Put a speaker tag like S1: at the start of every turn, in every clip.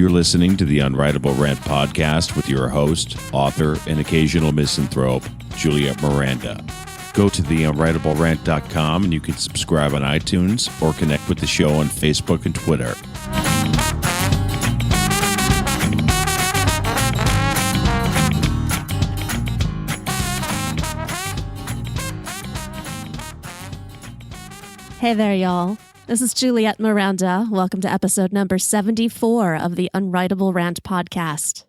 S1: You're listening to the Unwritable Rant podcast with your host, author, and occasional misanthrope, Juliette Miranda. Go to theunwritablerant.com and you can subscribe on iTunes or connect with the show on Facebook and Twitter.
S2: Hey there, y'all. This is Juliette Miranda. Welcome to episode number 74 of the Unwritable Rant podcast.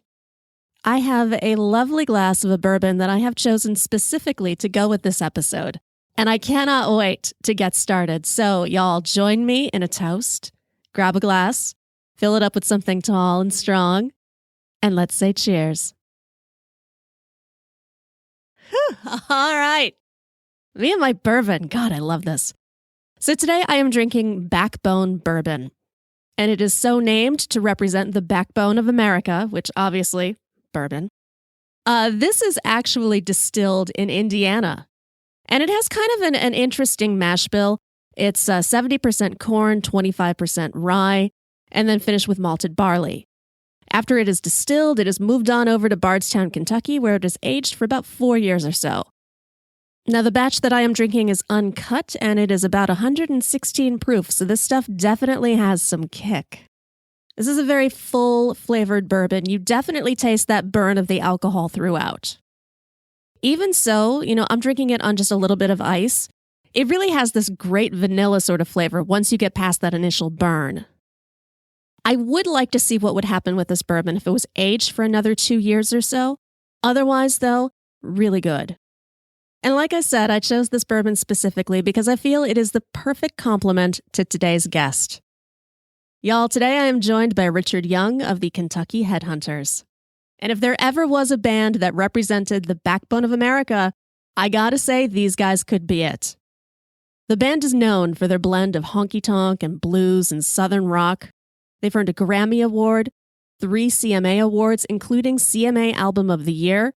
S2: I have a lovely glass of a bourbon that I have chosen specifically to go with this episode, and I cannot wait to get started. So, y'all, join me in a toast, grab a glass, fill it up with something tall and strong, and let's say cheers. Whew, all right. Me and my bourbon. God, I love this. So today I am drinking Backbone Bourbon, and it is so named to represent the backbone of America, which obviously, bourbon. This is actually distilled in Indiana, and it has kind of an interesting mash bill. It's 70% corn, 25% rye, and then finished with malted barley. After it is distilled, it is moved on over to Bardstown, Kentucky, where it is aged for about 4 years or so. Now, the batch that I am drinking is uncut, and it is about 116 proof, so this stuff definitely has some kick. This is a very full-flavored bourbon. You definitely taste that burn of the alcohol throughout. Even so, I'm drinking it on just a little bit of ice. It really has this great vanilla sort of flavor once you get past that initial burn. I would like to see what would happen with this bourbon if it was aged for another 2 years or so. Otherwise, though, really good. And like I said, I chose this bourbon specifically because I feel it is the perfect complement to today's guest. Y'all, today I am joined by Richard Young of the Kentucky Headhunters. And if there ever was a band that represented the backbone of America, I gotta say these guys could be it. The band is known for their blend of honky-tonk and blues and southern rock. They've earned a Grammy Award, 3 CMA Awards, including CMA Album of the Year,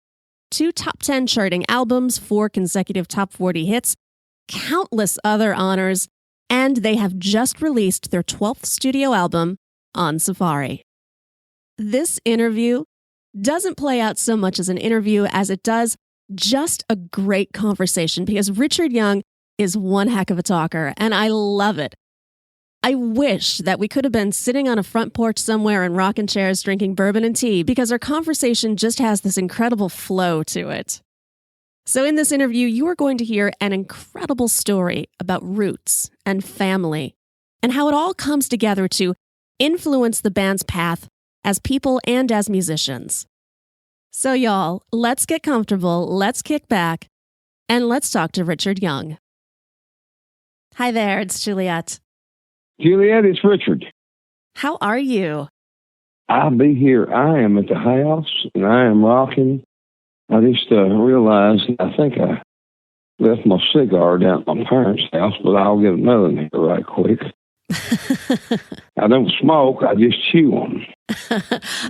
S2: 2 top 10 charting albums, 4 consecutive top 40 hits, countless other honors, and they have just released their 12th studio album, On Safari. This interview doesn't play out so much as an interview as it does just a great conversation because Richard Young is one heck of a talker, and I love it. I wish that we could have been sitting on a front porch somewhere in rocking chairs drinking bourbon and tea because our conversation just has this incredible flow to it. So in this interview, you are going to hear an incredible story about roots and family and how it all comes together to influence the band's path as people and as musicians. So y'all, let's get comfortable, let's kick back, and let's talk to Richard Young. Hi there, it's Juliette.
S3: Juliette, it's Richard.
S2: How are you?
S3: I'll be here. I am at the house, and I am rocking. I just realized I think I left my cigar down at my parents' house, but I'll get another one here right quick. I don't smoke. I just chew them.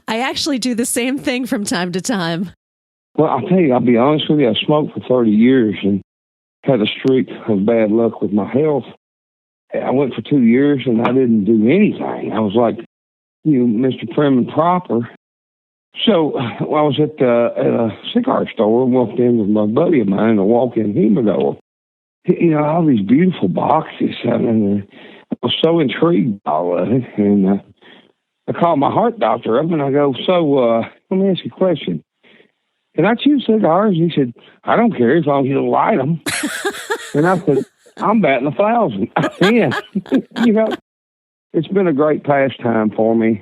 S2: I actually do the same thing from time to time.
S3: Well, I'll be honest with you. I smoked for 30 years and had a streak of bad luck with my health. I went for 2 years and I didn't do anything. I was like, Mr. Prim and Proper. So I was at a cigar store and walked in with my buddy of mine in a walk-in humidor. All these beautiful boxes. I was so intrigued by all of it. And I called my heart doctor up and I go, let me ask you a question. Can I chew cigars? He said, I don't care as long as you don't light them. And I said, I'm batting 1,000. Yeah. It's been a great pastime for me.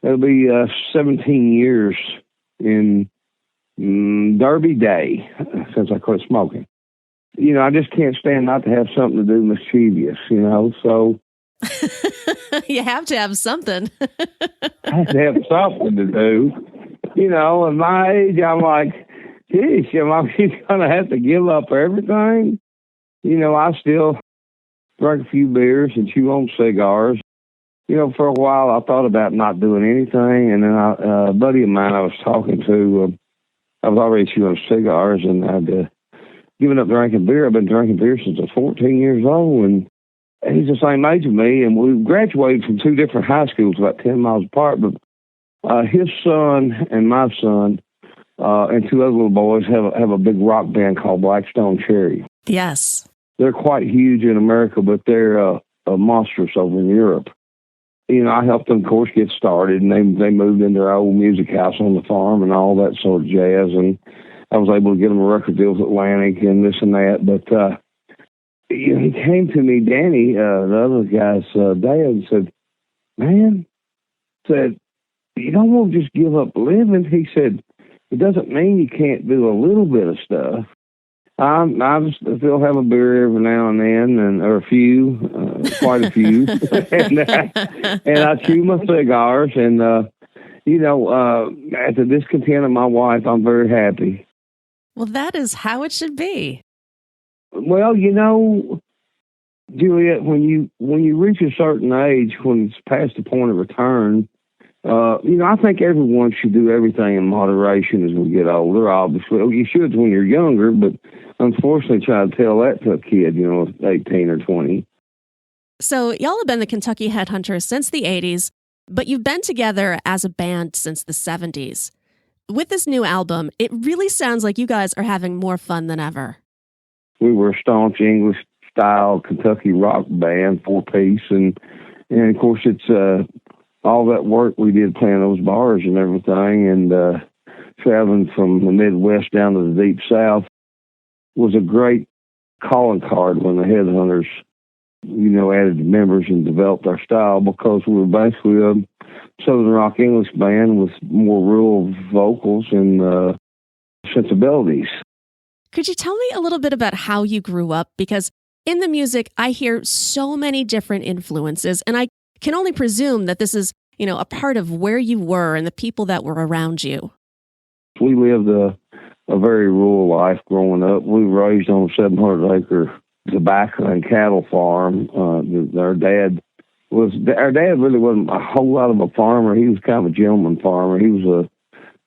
S3: It'll be 17 years in Derby Day since I quit smoking. I just can't stand not to have something to do mischievous, so.
S2: You have to have something.
S3: I have to have something to do. At my age, I'm like, geez, am I going to have to give up everything? I still drink a few beers and chew on cigars. For a while, I thought about not doing anything. And then a buddy of mine I was talking to, I was already chewing cigars, and I'd given up drinking beer. I've been drinking beer since I was 14 years old, and he's the same age as me. And we graduated from 2 different high schools about 10 miles apart. But His son and my son and two other little boys have a big rock band called Blackstone Cherry.
S2: Yes.
S3: They're quite huge in America, but they're monstrous over in Europe. I helped them, of course, get started, and they moved in their old music house on the farm and all that sort of jazz, and I was able to get them a record deal with Atlantic and this and that. But he came to me, Danny, the other guy's dad, and said, "Man," said, "you don't want to just give up living." He said, "It doesn't mean you can't do a little bit of stuff. I still have a beer every now and then, or a few, quite a few, and I chew my cigars. And at the discontent of my wife, I'm very happy."
S2: Well, that is how it should be.
S3: Well, Juliette, when you reach a certain age, when it's past the point of return, I think everyone should do everything in moderation as we get older. Obviously, you should when you're younger, but unfortunately, try to tell that to a kid, 18 or 20.
S2: So y'all have been the Kentucky Headhunters since the 80s, but you've been together as a band since the 70s. With this new album, it really sounds like you guys are having more fun than ever.
S3: We were a staunch English-style Kentucky rock band, four-piece, and of course, it's all that work we did playing those bars and everything, and traveling from the Midwest down to the Deep South was a great calling card when the Headhunters, added members and developed our style, because we were basically a Southern rock English band with more rural vocals and sensibilities.
S2: Could you tell me a little bit about how you grew up? Because in the music, I hear so many different influences, and I can only presume that this is, a part of where you were and the people that were around you.
S3: We lived a very rural life growing up. We were raised on a 700-acre tobacco and cattle farm. Our dad really wasn't a whole lot of a farmer. He was kind of a gentleman farmer. He was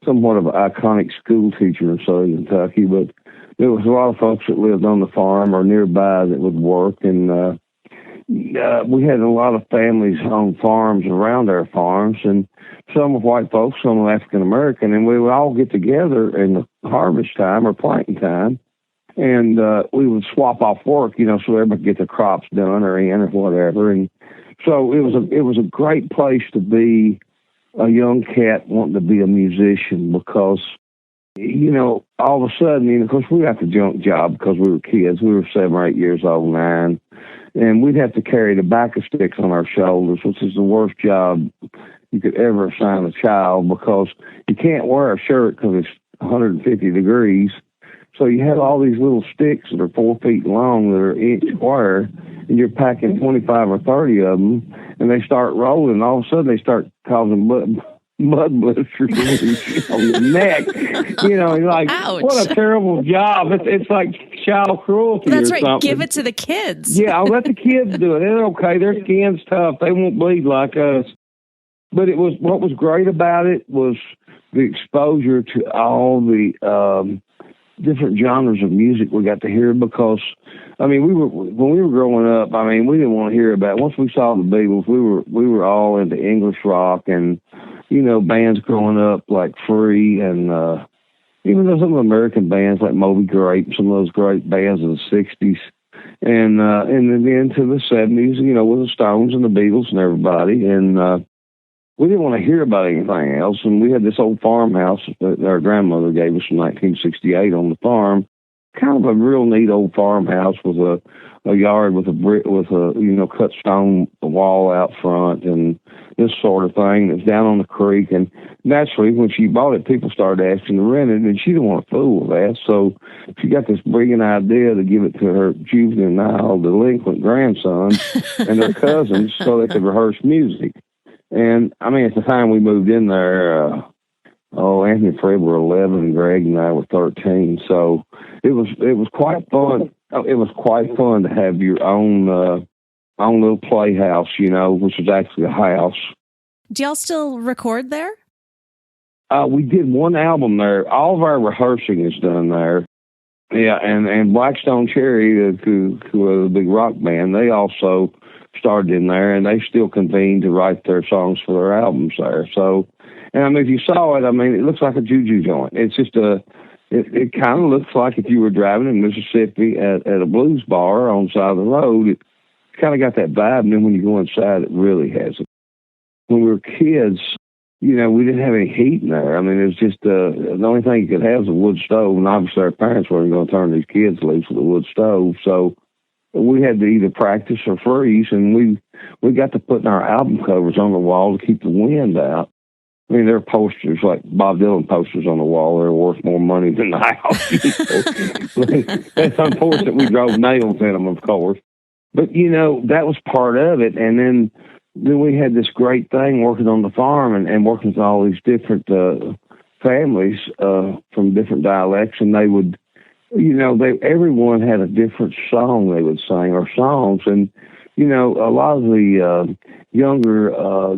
S3: somewhat of an iconic school teacher in Southern Kentucky, but there was a lot of folks that lived on the farm or nearby that would work, and we had a lot of families on farms around our farms, and some were white folks, some were African American, and we would all get together in the harvest time or planting time, and we would swap off work, so everybody could get their crops done or in or whatever. And so it was a great place to be a young cat wanting to be a musician, because all of a sudden, of course, we got the junk job because we were kids. We were 7 or 8 years old, 9. And we'd have to carry tobacco sticks on our shoulders, which is the worst job you could ever assign a child, because you can't wear a shirt because it's 150 degrees. So you have all these little sticks that are 4 feet long that are inch square, and you're packing 25 or 30 of them, and they start rolling. And all of a sudden, they start causing mud blisters on your neck. You're like,
S2: ouch.
S3: What a terrible job. It's like child cruelty.
S2: That's
S3: or
S2: right.
S3: something.
S2: Give it to the kids.
S3: Yeah, I'll let the kids do it. They're okay. Their skin's tough. They won't bleed like us. But what was great about it was the exposure to all the different genres of music we got to hear, because when we were growing up, we didn't want to hear about it. Once we saw the Beatles, we were all into English rock and bands growing up like Free, and even though some of the American bands like Moby Grape, some of those great bands of the 60s, and then into the 70s, with the Stones and the Beatles and everybody, and we didn't want to hear about anything else. And we had this old farmhouse that our grandmother gave us in 1968 on the farm, kind of a real neat old farmhouse with a yard with a cut stone wall out front and this sort of thing. That's down on the creek. And naturally, when she bought it, people started asking to rent it, and she didn't want to fool with that. So she got this brilliant idea to give it to her juvenile delinquent grandsons and their cousins so they could rehearse music. And at the time we moved in there, Anthony and Fred were 11, and Greg and I were 13. So it was quite fun. It was quite fun to have your own little playhouse, which was actually a house.
S2: Do y'all still record there?
S3: We did one album there. All of our rehearsing is done there. Yeah, and Blackstone Cherry, who was a big rock band, they also started in there, and they still convene to write their songs for their albums there. So, And I mean, if you saw it, I mean, it looks like a juju joint. It's just it kind of looks like if you were driving in Mississippi at a blues bar on the side of the road. It kind of got that vibe. And then when you go inside, it really has it. When we were kids, you know, we didn't have any heat in there. I mean, it was just the only thing you could have was a wood stove. And obviously our parents weren't going to turn these kids loose with a wood stove. So we had to either practice or freeze. And we got to putting our album covers on the wall to keep the wind out. I mean, there are posters, like Bob Dylan posters on the wall. They're worth more money than the house. It's unfortunate we drove nails in them, of course. But, you know, that was part of it. And then we had this great thing working on the farm and working with all these different families from different dialects. And they would, you know, everyone had a different song they would sing, or songs. And, you know, a lot of the younger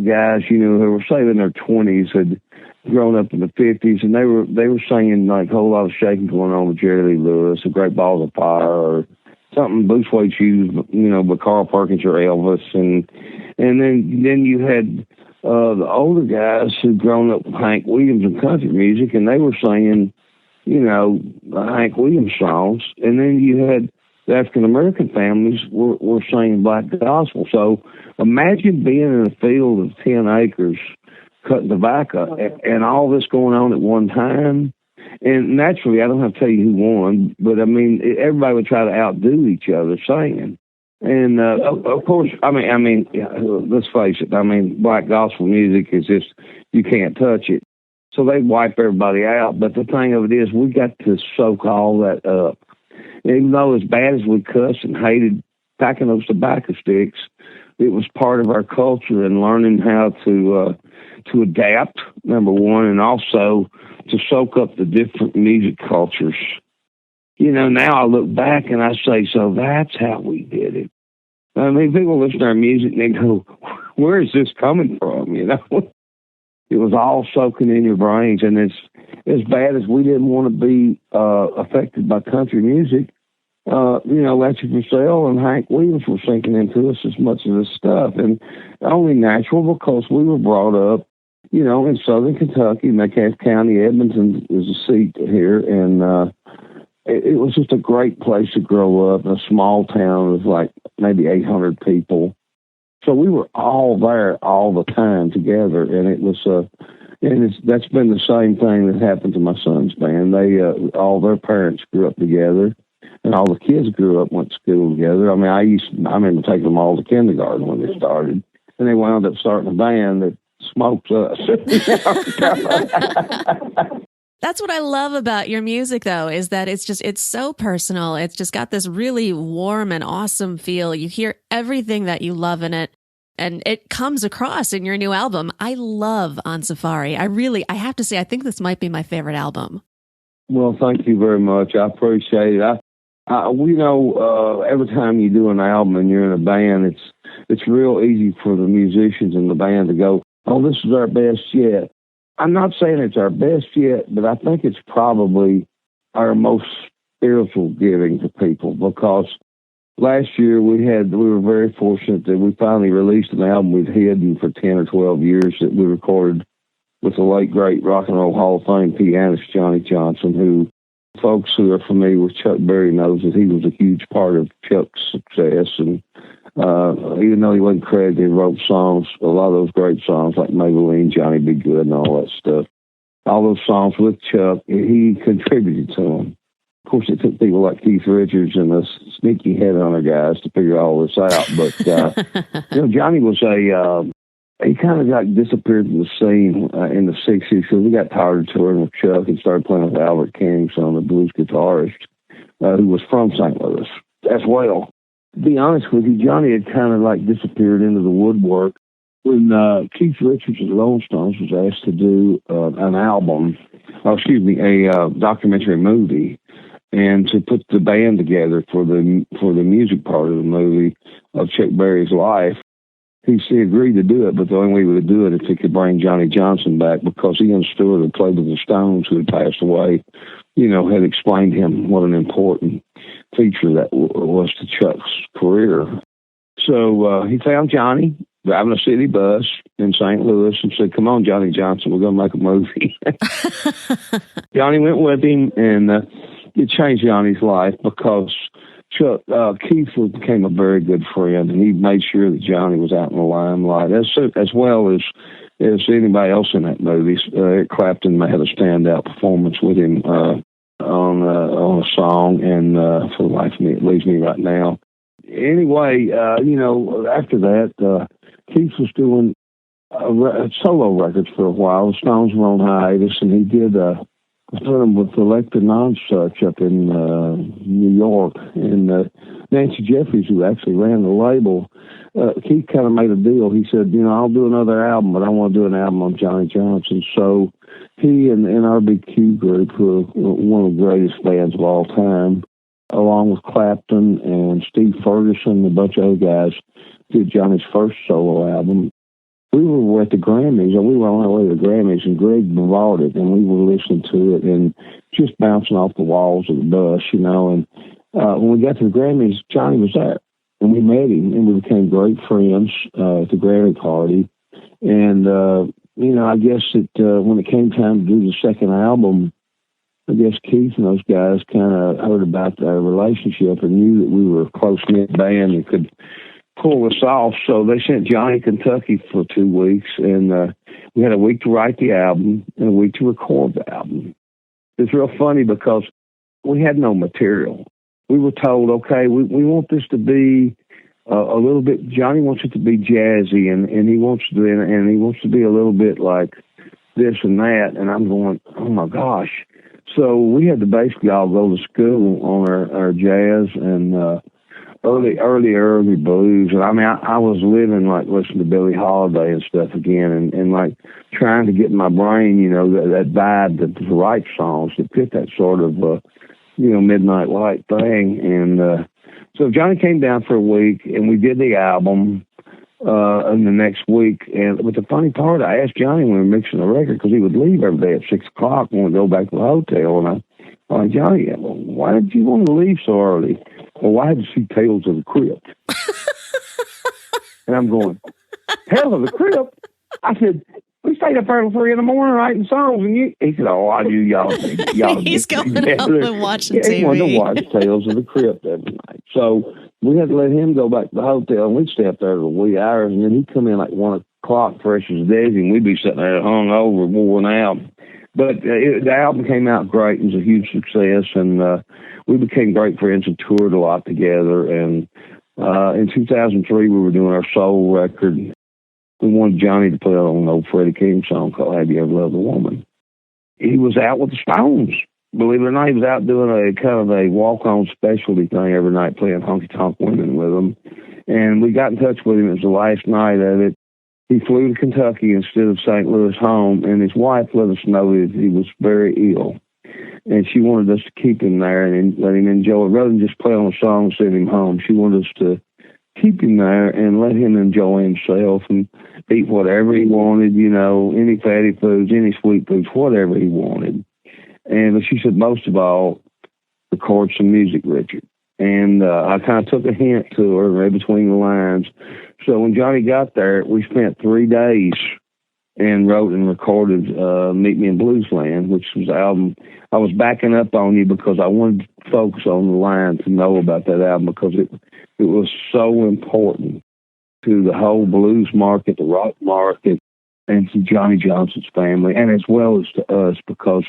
S3: guys, you know, who were, say, in their 20s, had grown up in the 50s, and they were singing like a whole lot of shaking going on with Jerry Lee Lewis, A Great Balls of Fire, or something, Blue Suede Shoes, you know, with Carl Perkins or Elvis. And then you had the older guys who'd grown up with Hank Williams and country music, and they were singing, you know, the Hank Williams songs. And then you had the African-American families were singing black gospel. So imagine being in a field of 10 acres cutting tobacco and all this going on at one time. And naturally, I don't have to tell you who won, but I mean, everybody would try to outdo each other singing. And of course, I mean, let's face it. I mean, black gospel music is just, you can't touch it. So they wipe everybody out. But the thing of it is, we got to soak all that up. Even though as bad as we cussed and hated packing those tobacco sticks, it was part of our culture and learning how to adapt, number one, and also to soak up the different music cultures. You know, now I look back and I say, so that's how we did it. I mean, people listen to our music and they go, where is this coming from? You know, it was all soaking in your brains. And it's as bad as we didn't want to be affected by country music. You know, Lefty Purcell and Hank Williams were sinking into us as much of this stuff. And only natural because we were brought up, you know, in southern Kentucky. Metcalfe County, Edmonton is a seat here. And it was just a great place to grow up in a small town of like maybe 800 people. So we were all there all the time together. And it was, that's been the same thing that happened to my son's band. They, all their parents grew up together. And all the kids grew up, went to school together. I mean, I remember taking them all to kindergarten when they started. And they wound up starting a band that smokes us.
S2: That's what I love about your music, though, is that it's so personal. It's just got this really warm and awesome feel. You hear everything that you love in it, and it comes across in your new album. I love On Safari. I have to say, I think this might be my favorite album.
S3: Well, thank you very much. I appreciate it. We know every time you do an album and you're in a band, it's real easy for the musicians in the band to go, oh, this is our best yet. I'm not saying it's our best yet, but I think it's probably our most spiritual giving to people, because last year we were very fortunate that we finally released an album we'd hidden for 10 or 12 years that we recorded with the late, great Rock and Roll Hall of Fame pianist Johnny Johnson, who folks who are familiar with Chuck Berry knows that he was a huge part of Chuck's success. And even though he wasn't credited, he wrote songs, a lot of those great songs like Maybelline, Johnny Be Good, and all that stuff. All those songs with Chuck, he contributed to them. Of course, it took people like Keith Richards and the sneaky headhunter guys to figure all this out. But, you know, Johnny was he kind of got disappeared from the scene in the 60s, so we got tired of touring with Chuck and started playing with Albert King's son, the blues guitarist, who was from St. Louis as well. To be honest with you, Johnny had kind of like disappeared into the woodwork when Keith Richards of the Rolling Stones was asked to do an album, a documentary movie, and to put the band together for the music part of the movie of Chuck Berry's life. He agreed to do it, but the only way we would do it if he could bring Johnny Johnson back, because Ian Stewart, who played with the Stones, who had passed away, you know, had explained to him what an important feature that was to Chuck's career. So he found Johnny, driving a city bus in St. Louis and said, "Come on, Johnny Johnson, we're going to make a movie." Johnny went with him, and it changed Johnny's life because Keith became a very good friend, and he made sure that Johnny was out in the limelight, as well as anybody else in that movie. Eric Clapton had a standout performance with him on a song, and For the Life of Me, It Leaves Me Right Now. Anyway, after that, Keith was doing solo records for a while. The Stones were on hiatus, and he did them with Electra Nonsuch up in New York. And Nancy Jeffries, who actually ran the label, Keith kind of made a deal. He said, I'll do another album, but I want to do an album on Johnny Johnson. So he and RBQ Group, who are one of the greatest bands of all time, along with Clapton and Steve Ferguson, a bunch of other guys, did Johnny's first solo album. We were at the Grammys, or we were on our way to the Grammys, and Greg bought it, and we were listening to it and just bouncing off the walls of the bus, And when we got to the Grammys, Johnny was there, and we met him, and we became great friends at the Grammy party. And, I guess when it came time to do the second album, I guess Keith and those guys kind of heard about our relationship and knew that we were a close-knit band and could pull us off. So they sent Johnny to Kentucky for 2 weeks, and we had a week to write the album and a week to record the album. It's real funny because we had no material. We were told, okay, we want this to be a little bit, Johnny wants it to be jazzy, and he wants to be a little bit like this and that. And I'm going, oh my gosh. So we had to basically all go to school on our jazz and early blues. And I mean, I was living like listening to Billie Holiday and stuff again, and like trying to get in my brain, that vibe to write songs that fit that sort of, midnight light thing. And so Johnny came down for a week, and we did the album in the next week. But the funny part, I asked Johnny when we were mixing the record, because he would leave every day at 6 o'clock when we go back to the hotel. And I went, Johnny, why did you want to leave so early? Well, why had to see Tales of the Crypt? And I'm going, Tales of the Crypt? I said, we stayed up there till 3 in the morning writing songs, and he said, "Oh, I knew y'all."
S2: He's going home and watching TV.
S3: He wanted to watch Tales of the Crypt every night. So we had to let him go back to the hotel, and we'd stay up there till wee hours, and then he'd come in like 1 o'clock, fresh as a daisy, and we'd be sitting there hungover, worn out. But the album came out great. It was a huge success, and we became great friends and toured a lot together. And in 2003, we were doing our soul record. We wanted Johnny to play on an old Freddie King song called "Have You Ever Loved a Woman?" He was out with the Stones. Believe it or not, he was out doing a kind of a walk-on specialty thing every night, playing honky-tonk women with them. And we got in touch with him. It was the last night of it. He flew to Kentucky instead of St. Louis home, and his wife let us know that he was very ill. And she wanted us to keep him there and let him enjoy it. Rather than just play on a song and send him home, she wanted us to keep him there and let him enjoy himself and eat whatever he wanted, any fatty foods, any sweet foods, whatever he wanted. And she said, most of all, record some music, Richard. And I kind of took a hint to her, read between the lines. So when Johnny got there, we spent 3 days and wrote and recorded Meet Me in Bluesland, which was the album. I was backing up on you because I wanted to focus on the line to know about that album, because it was so important to the whole blues market, the rock market, and to Johnny Johnson's family, and as well as to us, because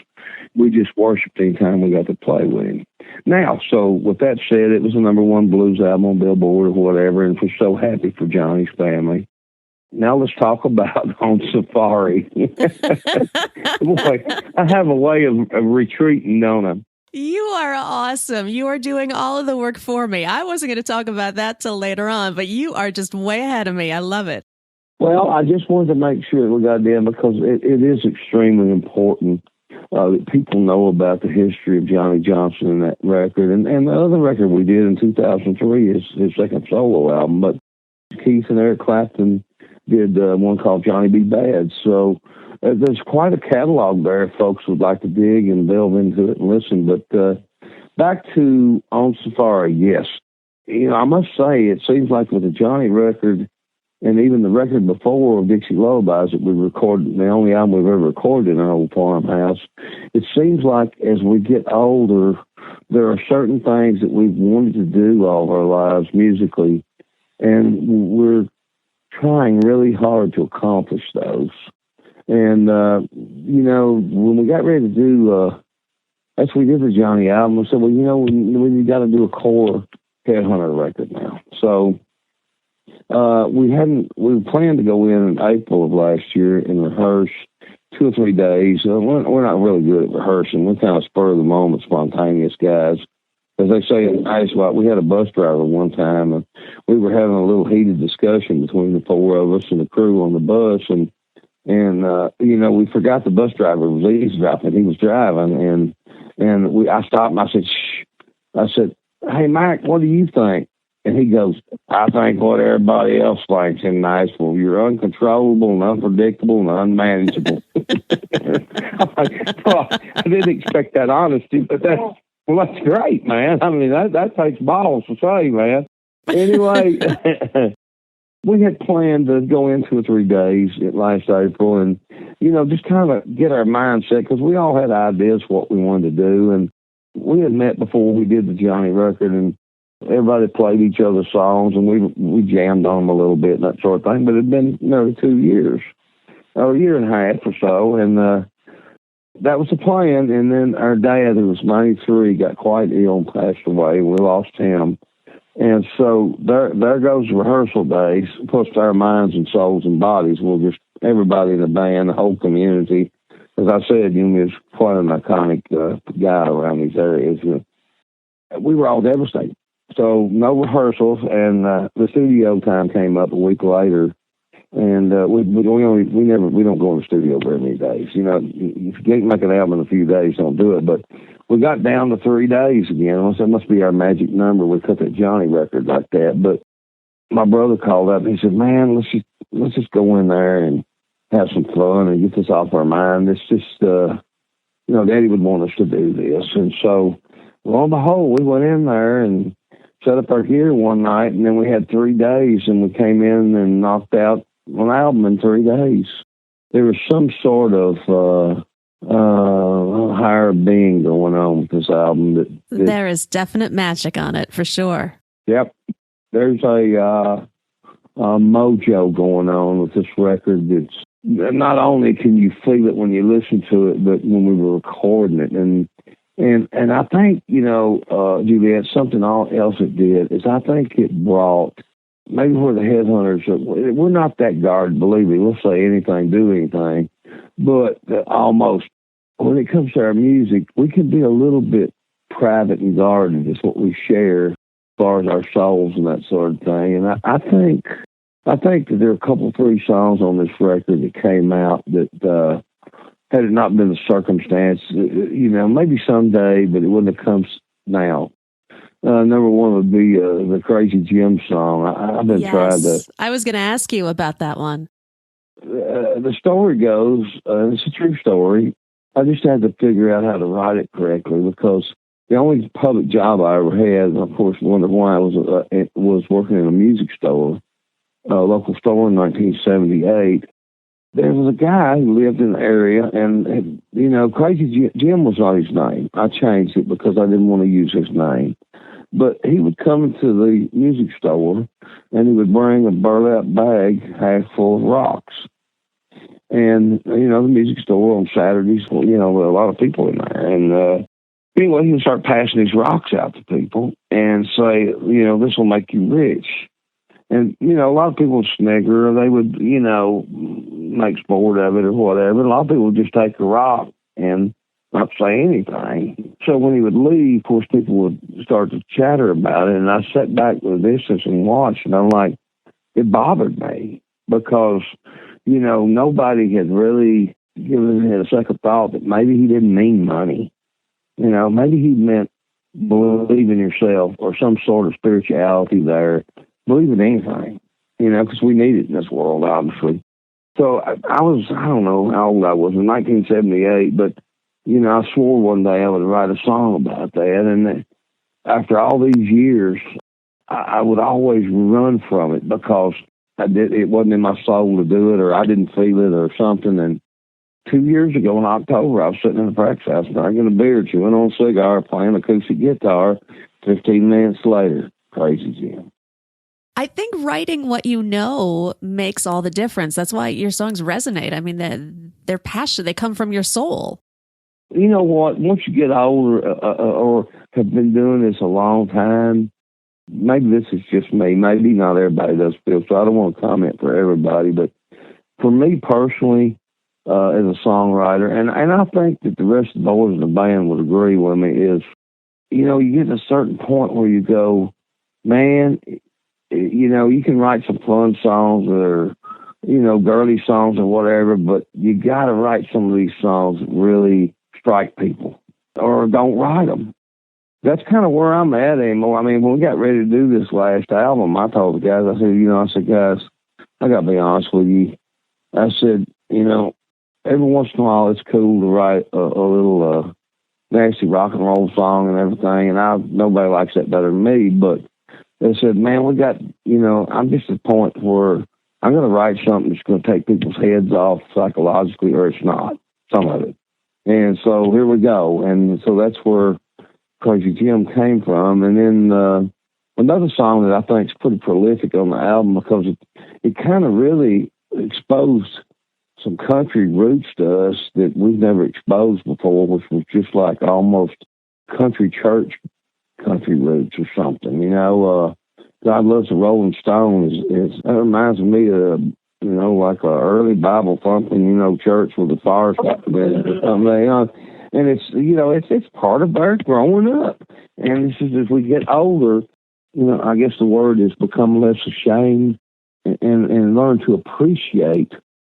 S3: we just worshipped any time we got to play with him. Now, so with that said, it was the #1 blues album on Billboard or whatever, and we're so happy for Johnny's family. Now let's talk about On Safari. Boy, I have a way of retreating, don't I?
S2: You are awesome. You are doing all of the work for me. I wasn't going to talk about that till later on, but you are just way ahead of me. I love it.
S3: Well, I just wanted to make sure that we got in, because it is extremely important that people know about the history of Johnny Johnson and that record. And the other record we did in 2003 is his second solo album. But Keith and Eric Clapton did one called Johnny Be Bad. So there's quite a catalog there if folks would like to dig and delve into it and listen. But back to On Safari, yes. I must say, it seems like with the Johnny record, And even the record before, Dixie Lullabies, that we recorded, the only album we've ever recorded in our old farmhouse, it seems like as we get older, there are certain things that we've wanted to do all of our lives musically, and we're trying really hard to accomplish those. And, when we got ready to do, that's what we did the Johnny album, I said, well, we got to do a core Headhunter record now. So we planned to go in April of last year and rehearse 2 or 3 days. We're not really good at rehearsing. We're kind of spur of the moment, spontaneous guys. As they say in ice, we had a bus driver one time, and we were having a little heated discussion between the 4 of us and the crew on the bus, and we forgot the bus driver was eavesdropping. He was driving, and I stopped and I said, shh. I said, hey, Mike, what do you think? And he goes, I think what everybody else thinks in Nashville. You're uncontrollable and unpredictable and unmanageable. I didn't expect that honesty, but that's great, man. I mean, that takes balls to say, man. Anyway, we had planned to go in 2 or 3 days last April and, just kind of get our mindset, because we all had ideas what we wanted to do. And we had met before we did the Johnny record, and everybody played each other's songs, and we jammed on them a little bit and that sort of thing. But it had been nearly 2 years, or a year and a half or so, and that was the plan. And then our dad, who was 93, got quite ill and passed away. We lost him. And so there goes rehearsal days, plus our minds and souls and bodies. We'll just, everybody in the band, the whole community. As I said, he's quite an iconic guy around these areas. We were all devastated. So no rehearsals, and the studio time came up a week later. And we don't go in the studio very many days. If you can't make an album in a few days, don't do it. But we got down to 3 days again. I said, that must be our magic number. We cut that Johnny record like that. But my brother called up and he said, man, let's just go in there and have some fun and get this off our mind. It's just, Daddy would want us to do this. And so, lo and behold, we went in there and set up our gear one night, and then we had 3 days, and we came in and knocked out an album in 3 days. There was some sort of higher being going on with this album.
S2: There is definite magic on it, for sure.
S3: Yep. There's a mojo going on with this record. It's not only can you feel it when you listen to it, but when we were recording it. And I think, Juliette, something else it did is I think it brought, maybe where the Headhunters, we're not that guarded, believe me. We'll say anything, do anything. But almost, when it comes to our music, we can be a little bit private and guarded. It's what we share as far as our souls and that sort of thing. And I think that there are a couple, 3 songs on this record that came out that, had it not been the circumstance, maybe someday, but it wouldn't have come now. Number one would be the Crazy Jim song. I've been trying to.
S2: I was going to ask you about that one.
S3: The story goes, it's a true story. I just had to figure out how to write it correctly, because the only public job I ever had, and of course, wondered why I was working in a music store, a local store in 1978. There was a guy who lived in the area, and, Crazy Jim was not his name. I changed it because I didn't want to use his name. But he would come into the music store, and he would bring a burlap bag half full of rocks. And, the music store on Saturdays, a lot of people in there. And anyway, he would start passing these rocks out to people and say, this will make you rich. And, a lot of people would snigger, or they would, make sport of it or whatever. A lot of people would just take a rock and not say anything. So when he would leave, of course, people would start to chatter about it. And I sat back with a distance and watched, and I'm like, it bothered me because, nobody had really given it a second thought that maybe he didn't mean money. Maybe he meant believe in yourself or some sort of spirituality there. Believe in anything, because we need it in this world, obviously. So I don't know how old I was, in 1978, but, I swore one day I would write a song about that. And after all these years, I would always run from it because it wasn't in my soul to do it, or I didn't feel it or something. And 2 years ago in October, I was sitting in the practice house drinking a beer, chewing on a cigar, playing acoustic guitar. 15 minutes later, crazy Jim.
S2: I think writing what you know makes all the difference. That's why your songs resonate. I mean, they're passionate. They come from your soul.
S3: You know what? Once you get older or have been doing this a long time, maybe this is just me. Maybe not everybody does feel so. I don't want to comment for everybody, but for me personally, as a songwriter, and I think that the rest of the boys in the band would agree with me, is, you know, you get to a certain point where you go, man, you know, you can write some fun songs or, you know, girly songs or whatever, but you got to write some of these songs that really strike people, or don't write them. That's kind of where I'm at anymore. I mean, when we got ready to do this last album, I told the guys, I said, guys, I got to be honest with you. I said, you know, every once in a while it's cool to write a little nasty rock and roll song and everything, and nobody likes that better than me, but they said, man, we got, you know, I'm just at the point where I'm going to write something that's going to take people's heads off psychologically, or it's not, some of it. And so here we go. And so that's where Crazy Jim came from. And then another song that I think is pretty prolific on the album, because it kind of really exposed some country roots to us that we've never exposed before, which was just like almost country church country roots or something. You know, God Loves the Rolling Stones that reminds me of, you know, like a early Bible thumping, you know, church with the fire something. And it's, you know, it's part of our growing up. And this is, as we get older, you know, I guess the word is become less ashamed and learn to appreciate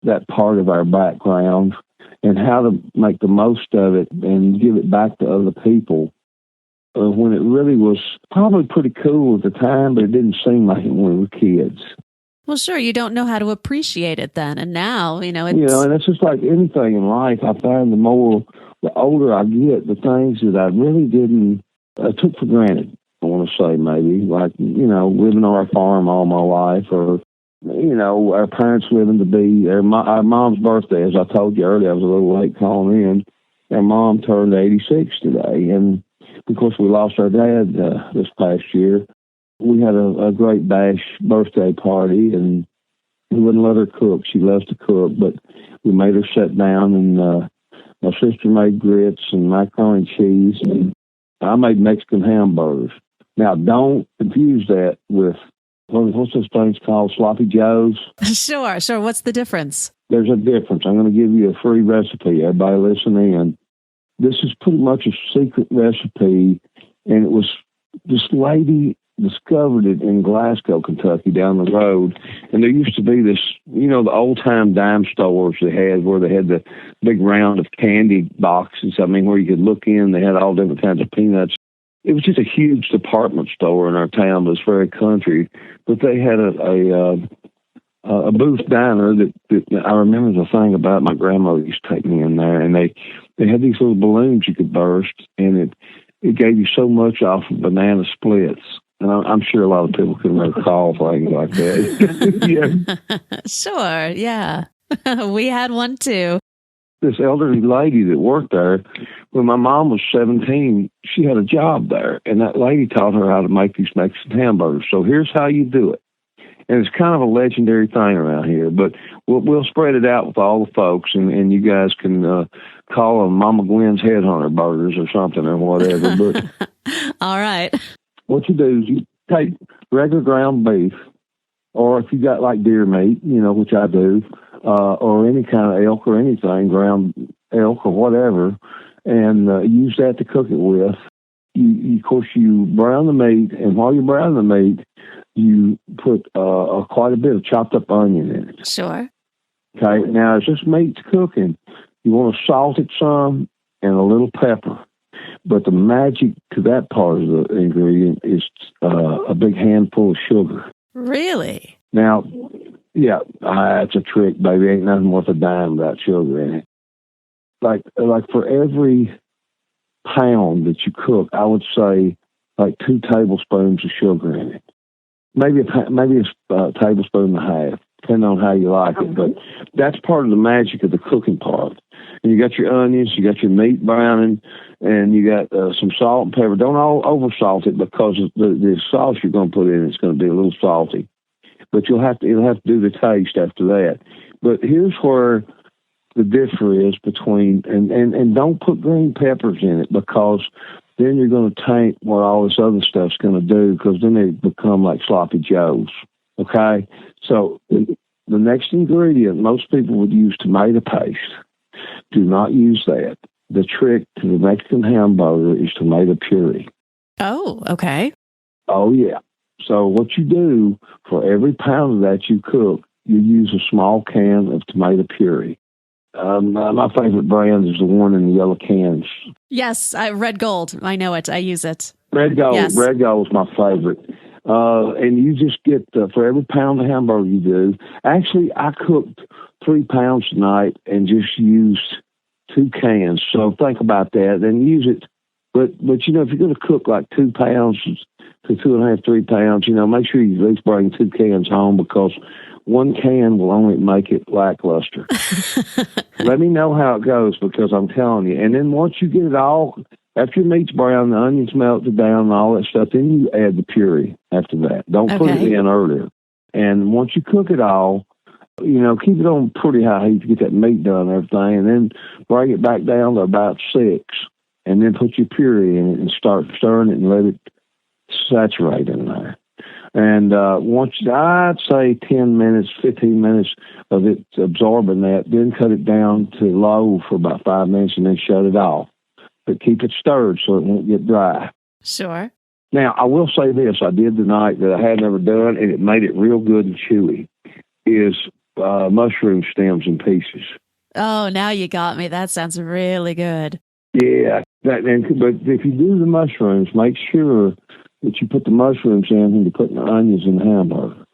S3: that part of our background and how to make the most of it and give it back to other people. When it really was probably pretty cool at the time, but it didn't seem like it when we were kids.
S2: Well, sure, you don't know how to appreciate it then. And now, you know, it's...
S3: You know, and it's just like anything in life. I find the older I get, the things that I really didn't, took for granted, I want to say maybe, like, you know, living on our farm all my life, or, you know, our parents living to be, our mom's birthday, as I told you earlier, I was a little late calling in. Our mom turned 86 today, and because we lost our dad this past year, we had a great bash birthday party, and we wouldn't let her cook. She loves to cook, but we made her sit down, and my sister made grits and macaroni and cheese, and I made Mexican hamburgers. Now, don't confuse that with, what's those things called, sloppy joes?
S2: Sure. What's the difference?
S3: There's a difference. I'm going to give you a free recipe. Everybody listening in. This is pretty much a secret recipe, and it was, this lady discovered it in Glasgow, Kentucky, down the road. And there used to be this, you know, the old-time dime stores they had, where they had the big round of candy boxes. I mean, where you could look in, they had all different kinds of peanuts. It was just a huge department store in our town, but it was very country. But they had a booth diner that I remember the thing about. My grandmother used to take me in there, and they had these little balloons you could burst, and it gave you so much off of banana splits. And I'm sure a lot of people can recall things like that.
S2: Yeah. Sure, yeah. We had one too.
S3: This elderly lady that worked there, when my mom was 17, she had a job there, and that lady taught her how to make these Mexican hamburgers. So here's how you do it. And it's kind of a legendary thing around here, but we'll spread it out with all the folks, and you guys can call them Mama Gwen's Headhunter burgers or something or whatever. But
S2: all right.
S3: What you do is you take regular ground beef, or if you got like deer meat, you know, which I do, or any kind of elk or anything, ground elk or whatever, and use that to cook it with. Of course, you brown the meat, and while you're browning the meat, you put quite a bit of chopped up onion in it.
S2: Sure.
S3: Okay, now as this meat's cooking, you want to salt it some and a little pepper. But the magic to that part of the ingredient is a big handful of sugar.
S2: Really?
S3: Now, yeah, that's a trick, baby. Ain't nothing worth a dime without sugar in it. Like for every pound that you cook, I would say like 2 tablespoons of sugar in it. maybe a tablespoon and a half, depending on how you like it. But that's part of the magic of the cooking part. And you got your onions, you got your meat browning, and you got some salt and pepper. Don't over salt it, because the sauce you're going to put in is going to be a little salty. But you'll have to do the taste after that. But here's where the differ is between, and don't put green peppers in it, because then you're going to taint what all this other stuff's going to do, because then they become like sloppy joes. Okay? So the next ingredient, most people would use tomato paste. Do not use that. The trick to the Mexican hamburger is tomato puree.
S2: Oh, okay.
S3: Oh, yeah. So what you do, for every pound of that you cook, you use a small can of tomato puree. My favorite brand is the one in the yellow cans.
S2: Yes, Red Gold. I know it. I use it.
S3: Red Gold.
S2: Yes.
S3: Red Gold is my favorite. And you just get, for every pound of hamburger you do, actually, I cooked 3 pounds tonight and just used 2 cans. So think about that and use it. But if you're going to cook like 2 pounds to 2.5, 3 pounds, make sure you at least bring 2 cans home, because 1 can will only make it lackluster. Let me know how it goes, because I'm telling you. And then once you get it all, after your meat's brown, the onions melted down and all that stuff, then you add the puree after that. Don't put it in earlier. And once you cook it all, keep it on pretty high heat to get that meat done and everything, and then bring it back down to about 6, and then put your puree in it and start stirring it and let it saturate in there. And once, I'd say 10 minutes, 15 minutes of it absorbing that, then cut it down to low for about 5 minutes and then shut it off. But keep it stirred so it won't get dry.
S2: Sure.
S3: Now, I will say this. I did tonight that I had never done, and it made it real good and chewy, is mushroom stems and pieces.
S2: Oh, now you got me. That sounds really good.
S3: Yeah. But if you do the mushrooms, make sure that you put the mushrooms in when you're putting the onions in the hamburger.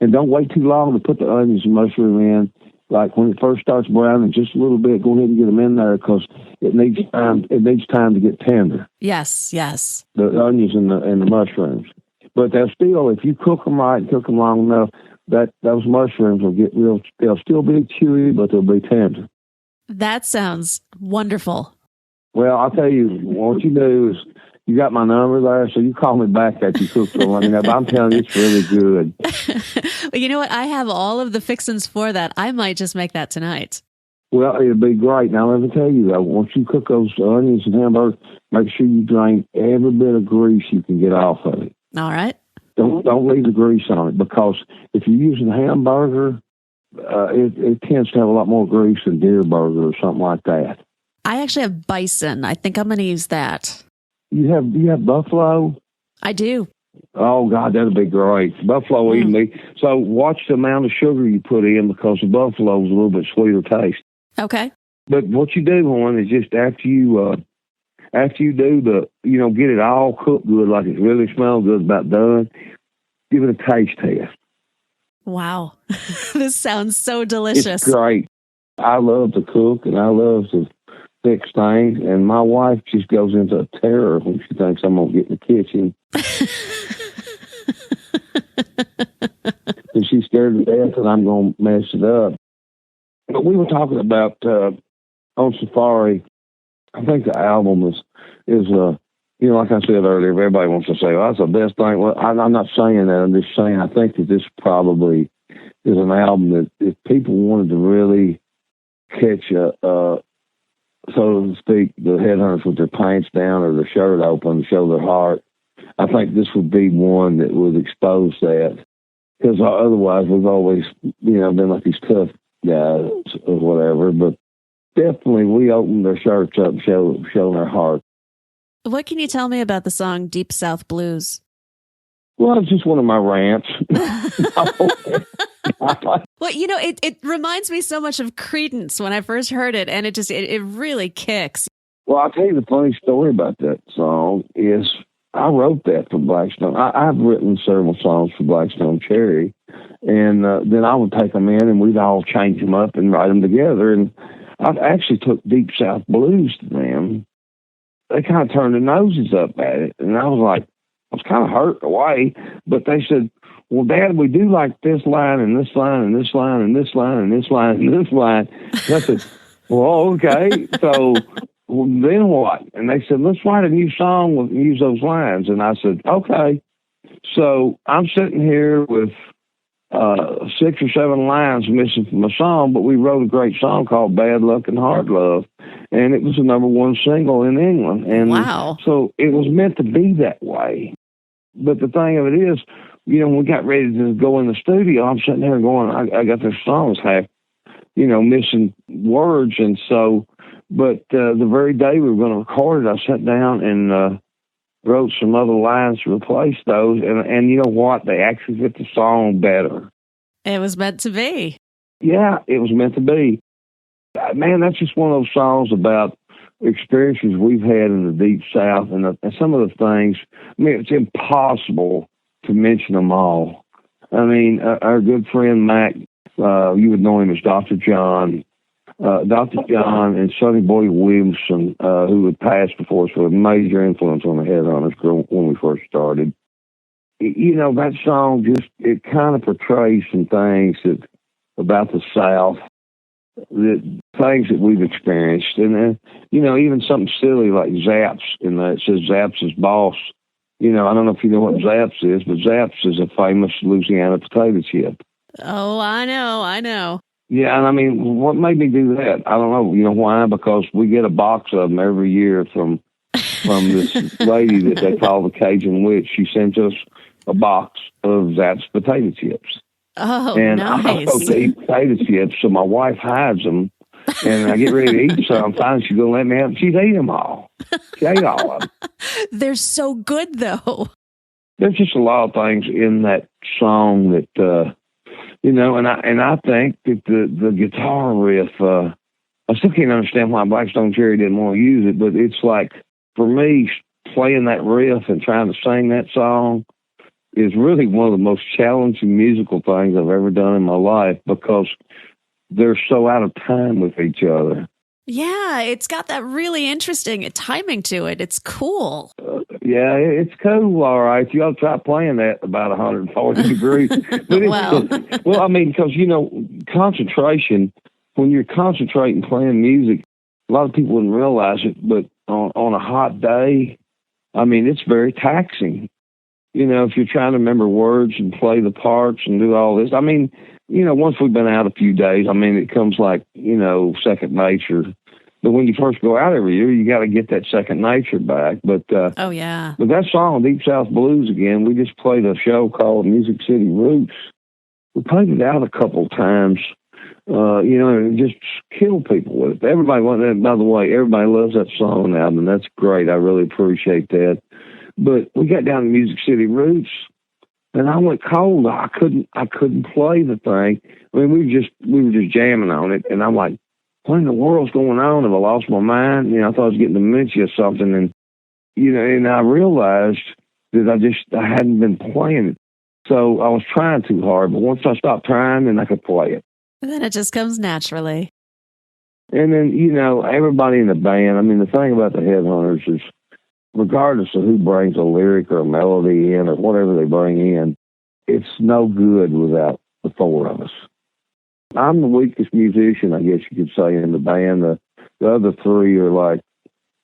S3: And don't wait too long to put the onions and mushroom in. Like when it first starts browning just a little bit, go ahead and get them in there, because it needs time to get tender.
S2: Yes, yes.
S3: The onions and the mushrooms. But they'll still, if you cook them right, cook them long enough, those mushrooms will get they'll still be chewy, but they'll be tender.
S2: That sounds wonderful.
S3: Well, I'll tell you, what you do is, you got my number there, so you call me back after you cook the one. But I'm telling you, it's really good.
S2: Well, you know what? I have all of the fixins for that. I might just make that tonight.
S3: Well, it'll be great. Now, let me tell you, though, once you cook those onions and hamburgers, make sure you drain every bit of grease you can get off of it.
S2: All right.
S3: Don't leave the grease on it, because if you're using hamburger, it tends to have a lot more grease than deer burger or something like that.
S2: I actually have bison. I think I'm going to use that.
S3: You have buffalo?
S2: I do.
S3: Oh, God, that'd be great. Buffalo eating meat. So watch the amount of sugar you put in, because the buffalo is a little bit sweeter taste.
S2: Okay.
S3: But what you do, Horn, is just after you do get it all cooked good, like it really smells good, about done, give it a taste test.
S2: Wow. This sounds so delicious.
S3: It's great. I love to cook, and I love to fix things, and my wife just goes into a terror when she thinks I'm going to get in the kitchen. And she's scared to death that I'm going to mess it up. But we were talking about, on Safari, I think the album is like I said earlier, everybody wants to say, well, that's the best thing. Well, I'm not saying that. I'm just saying I think that this probably is an album that if people wanted to really catch so to speak, the Headhunters with their pants down or their shirt open, show their heart, I think this would be one that would expose that. Because otherwise, we've always, been like these tough guys or whatever. But definitely, we open their shirts up and show their heart.
S2: What can you tell me about the song Deep South Blues?
S3: Well, it's just one of my rants.
S2: Well, it reminds me so much of Creedence when I first heard it, and it really kicks.
S3: Well, I'll tell you the funny story about that song is I wrote that for Blackstone. I've written several songs for Blackstone Cherry, and then I would take them in, and we'd all change them up and write them together. And I actually took Deep South Blues to them. They kind of turned their noses up at it, and I was kind of hurt away, but they said, well, Dad, we do like this line and this line and this line and this line and this line and this line. And I said, well, okay. So then what? And they said, let's write a new song and use those lines. And I said, okay. So I'm sitting here with 6 or 7 lines missing from a song, but we wrote a great song called Bad Luck and Hard Love, and it was the #1 single in England. And
S2: wow.
S3: So it was meant to be that way. But the thing of it is, when we got ready to go in the studio, I'm sitting there going, I got this song half, missing words. And so, but the very day we were going to record it, I sat down and wrote some other lines to replace those. And you know what? They actually fit the song better.
S2: It was meant to be.
S3: Yeah, it was meant to be. Man, that's just one of those songs about experiences we've had in the Deep South and some of the things. I mean, it's impossible to mention them all. I mean, our good friend Mac, you would know him as Dr. John. Dr. John and Sonny Boy Williamson, who had passed before us, were a major influence on the Headhunters when we first started. That song it kind of portrays some things about the South, things that we've experienced. And, even something silly like Zaps, it says Zaps is boss. I don't know if you know what Zaps is, but Zaps is a famous Louisiana potato chip.
S2: Oh, I know.
S3: Yeah, and I mean, what made me do that? I don't know. You know why? Because we get a box of them every year from this lady that they call the Cajun Witch. She sends us a box of Zapp's potato chips.
S2: Oh,
S3: and
S2: nice.
S3: I'm supposed to eat potato chips, so my wife hides them. And I get ready to eat some. Finally, she's going to let me have them. She's ate them all. She ate all of them.
S2: They're so good, though.
S3: There's just a lot of things in that song that... and I think that the guitar riff, I still can't understand why Blackstone Cherry didn't want to use it, but it's like, for me, playing that riff and trying to sing that song is really one of the most challenging musical things I've ever done in my life because they're so out of time with each other.
S2: Yeah, it's got that really interesting timing to it. It's cool.
S3: Yeah, it's cool, all right. You ought to try playing that about 140 degrees. But because, concentration, when you're concentrating playing music, a lot of people wouldn't realize it, but on a hot day, I mean, it's very taxing. If you're trying to remember words and play the parts and do all this, I mean, once we've been out a few days, I mean, it comes like, second nature. But when you first go out every year, you got to get that second nature back. But
S2: oh yeah.
S3: But that song, Deep South Blues, again, we just played a show called Music City Roots. We played it out a couple times, and just killed people with it. Everybody wanted that. By the way, everybody loves that song now, and that's great. I really appreciate that. But we got down to Music City Roots, and I went cold. I couldn't play the thing. I mean, we were just jamming on it, and I'm like, what in the world's going on? Have I lost my mind? I thought I was getting dementia or something, and and I realized that I hadn't been playing it, so I was trying too hard. But once I stopped trying, then I could play it.
S2: And then it just comes naturally.
S3: And then everybody in the band. I mean, the thing about the Headhunters is, regardless of who brings a lyric or a melody in or whatever they bring in, it's no good without the 4 of us. I'm the weakest musician, I guess you could say, in the band. The other 3 are like,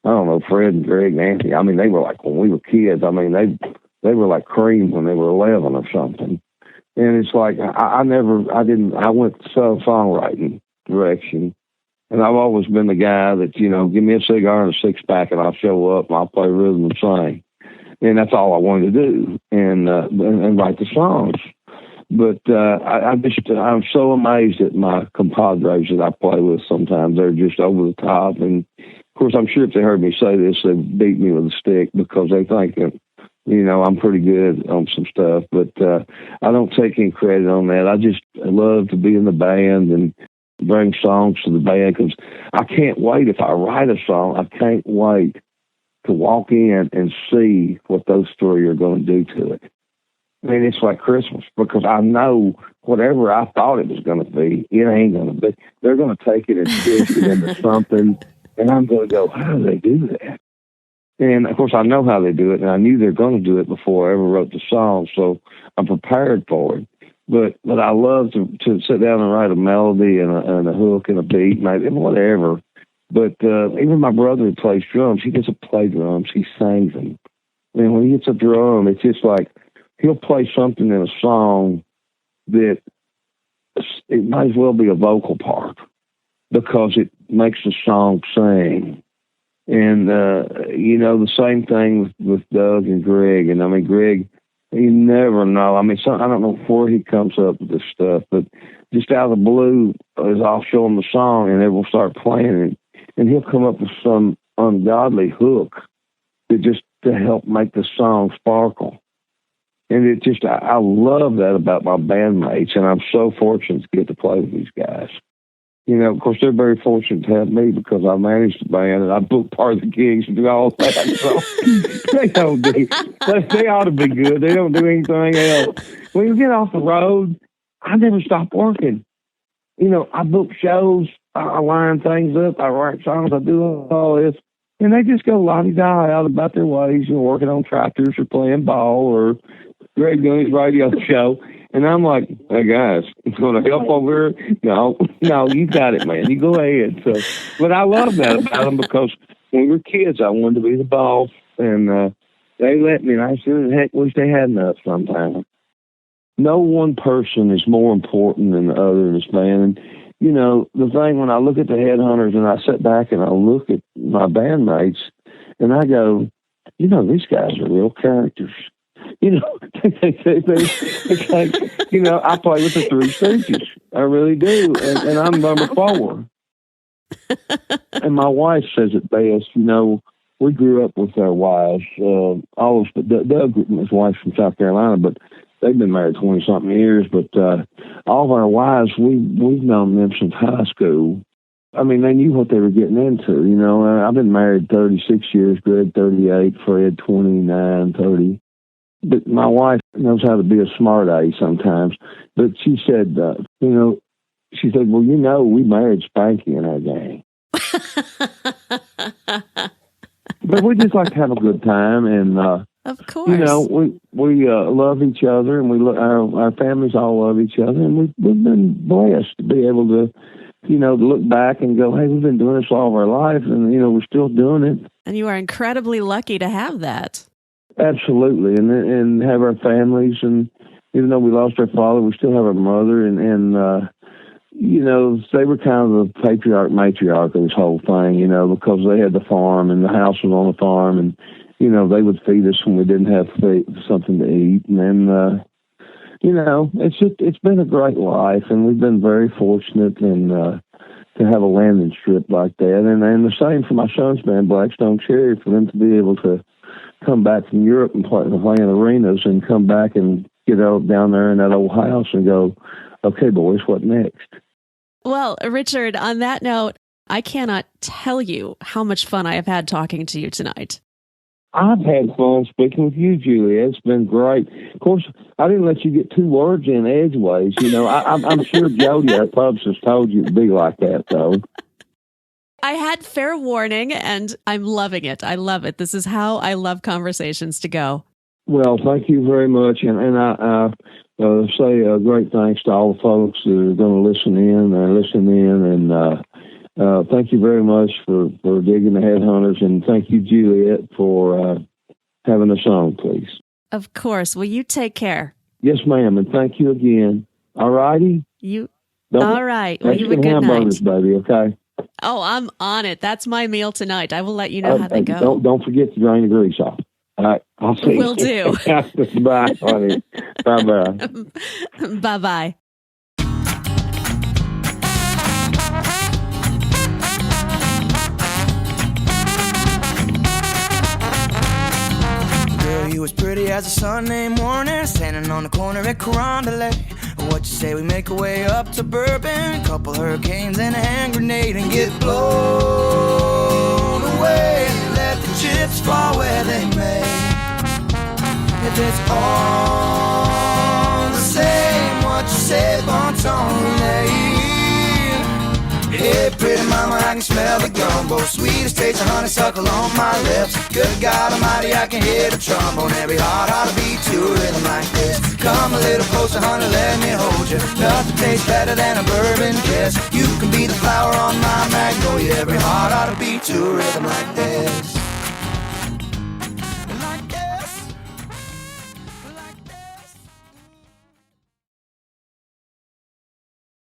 S3: I don't know, Fred and Greg and Anthony. I mean, they were like when we were kids. I mean, they were like cream when they were 11 or something. And it's like, I went songwriting direction. And I've always been the guy that, give me a cigar and a 6-pack and I'll show up and I'll play rhythm and sing. And that's all I wanted to do and write the songs. But I'm so amazed at my compadres that I play with sometimes. They're just over the top. And, of course, I'm sure if they heard me say this, they'd beat me with a stick because they think that, I'm pretty good on some stuff. But I don't take any credit on that. I love to be in the band and bring songs to the band because I can't wait. If I write a song, I can't wait to walk in and see what those 3 are going to do to it. I mean, it's like Christmas because I know whatever I thought it was going to be, it ain't going to be. They're going to take it and twist it into something, and I'm going to go, how do they do that? And, of course, I know how they do it, and I knew they were going to do it before I ever wrote the song, so I'm prepared for it. But I love to sit down and write a melody and a hook and a beat, maybe, whatever. But even my brother who plays drums, he doesn't play drums, he sings them. And when he hits a drum, it's just like he'll play something in a song that it might as well be a vocal part because it makes the song sing. And, the same thing with Doug and Greg. And, I mean, Greg, you never know. I mean, I don't know where he comes up with this stuff, but just out of the blue, I'll show him the song, and then we'll start playing it. And he'll come up with some ungodly hook to help make the song sparkle. And it just, I love that about my bandmates, and I'm so fortunate to get to play with these guys. Of course, they're very fortunate to have me because I manage the band and I book part of the gigs and do all that. So they ought to be good. They don't do anything else. When you get off the road, I never stop working. I book shows, I line things up, I write songs, I do all this. And they just go la-di-da out about their ways, working on tractors or playing ball or Greg doing his radio show. And I'm like, hey, guys, I'm going to help over here. No, you got it, man. You go ahead. So, but I love that about them because when we were kids, I wanted to be the boss. And they let me, and I sure heck wish they hadn't up sometimes. No one person is more important than the other in this band. And, the thing when I look at the Headhunters and I sit back and I look at my bandmates and I go, these guys are real characters. It's like, I play with the Three Stooges. I really do. And I'm number 4. And my wife says it best. We grew up with our wives. All of us, Doug and his wife's from South Carolina, but they've been married 20-something years. But all of our wives, we've known them since high school. I mean, they knew what they were getting into. I've been married 36 years, Greg 38, Fred 29, 30. But my wife knows how to be a smart aleck sometimes. But she said, well, we married Spanky in our gang. But we just like to have a good time. And,
S2: of course,
S3: we love each other, and our families all love each other. And we've been blessed to be able to, to look back and go, hey, we've been doing this all of our life, and, we're still doing it.
S2: And you are incredibly lucky to have that.
S3: Absolutely, and have our families, and even though we lost our father, we still have our mother, and they were kind of the matriarch of this whole thing, because they had the farm, and the house was on the farm, and, they would feed us when we didn't have something to eat, and then, it's been a great life, and we've been very fortunate and to have a landing strip like that, and the same for my son's band, Blackstone Cherry, for them to be able to come back from Europe and play in arenas and come back and get out down there in that old house and go, okay, boys, what next?
S2: Well, Richard, on that note, I cannot tell you how much fun I have had talking to you tonight.
S3: I've had fun speaking with you, Juliette. It's been great. Of course, I didn't let you get 2 words in edgeways. I'm sure Jody, our publicist, told you it'd be like that, though.
S2: I had fair warning, and I'm loving it. I love it. This is how I love conversations to go. Well,
S3: thank you very much. And I say great thanks to all the folks that are going to listen in. And thank you very much for digging the Headhunters. And thank you, Juliette, for having us on, please.
S2: Of course. Will you take care?
S3: Yes, ma'am. And thank you again. All righty?
S2: All right. Well, you have a good
S3: hamburgers,
S2: night.
S3: Baby, okay?
S2: Oh, I'm on it. That's my meal tonight. I will let you know how they go.
S3: Don't forget to drain the grease off. All right, I'll see you.
S2: Will do.
S3: Bye, honey. Bye-bye.
S2: Bye-bye.
S4: Girl, you as pretty as a Sunday morning, standing on the corner at Candidly. What you say we make our way up to Bourbon, couple hurricanes and a hand grenade, and get blown away and let the chips fall where they may. If it's all the same, what you say, bon ton relay. Hey, pretty mama. mama, I can smell the gumbo. Sweetest taste of honeysuckle on my lips. Good God Almighty, I can hear the trombone. Every heart ought to beat to a rhythm like this. Come a little closer, honey, let me hold you. Nothing tastes better than a bourbon kiss. You can be the flower on my magnolia. Every heart ought to beat to a rhythm like this.